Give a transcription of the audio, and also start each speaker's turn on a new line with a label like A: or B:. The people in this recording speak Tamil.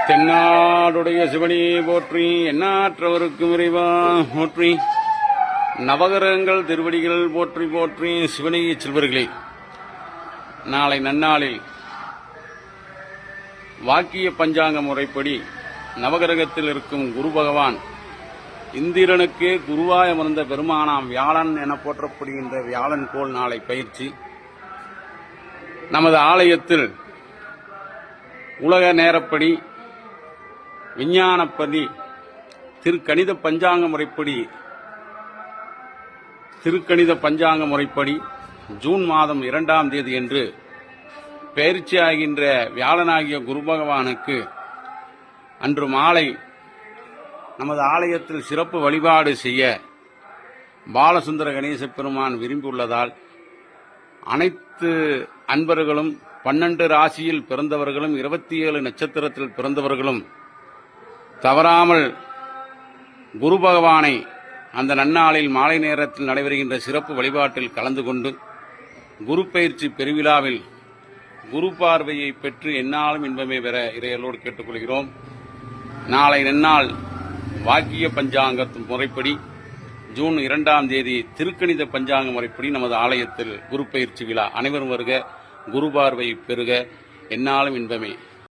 A: தென்னாடுடைய சிவனியை போற்றி, எண்ணாற்றவருக்கும் இறைவா போற்றி, நவகிரகங்கள் திருவடிகள் போற்றி போற்றி. சிவனிய செல்வர்களே, நாளை நன்னாளில் வாக்கிய பஞ்சாங்க முறைப்படி நவகிரகத்தில் இருக்கும் குரு பகவான் இந்திரனுக்கே குருவாய் அமர்ந்த பெருமானாம் வியாழன் என போற்றப்படுகின்ற வியாழன் கோள் நாளை பயிற்சி நமது ஆலயத்தில் உலக நேரப்படி விஞ்ஞானப்படி திருக்கணித பஞ்சாங்க முறைப்படி ஜூன் மாதம் 2ஆம் தேதி என்று பயிற்சியாகின்ற வியாழனாகிய குரு பகவானுக்கு அன்று மாலை நமது ஆலயத்தில் சிறப்பு வழிபாடு செய்ய பாலசுந்தர கணேச பெருமான் விரும்பியுள்ளதால் அனைத்து அன்பர்களும் 12 ராசியில் பிறந்தவர்களும் 27 நட்சத்திரத்தில் பிறந்தவர்களும் தவறாமல் குரு பகவானை அந்த நன்னாளில் மாலை நேரத்தில் நடைபெறுகின்ற சிறப்பு வழிபாட்டில் கலந்து கொண்டு குரு பயிற்சி பெருவிழாவில் குரு பார்வையை பெற்று எந்நாளும் இன்பமே பெற இறையலோடு கேட்டுக்கொள்கிறோம். நாளை நன்னாள் வாக்கிய பஞ்சாங்க முறைப்படி ஜூன் 2ஆம் தேதி திருக்கணித பஞ்சாங்க முறைப்படி நமது ஆலயத்தில் குரு பயிற்சி விழா. அனைவரும் வருக, குரு பார்வை பெறுக, எந்நாளும் இன்பமே.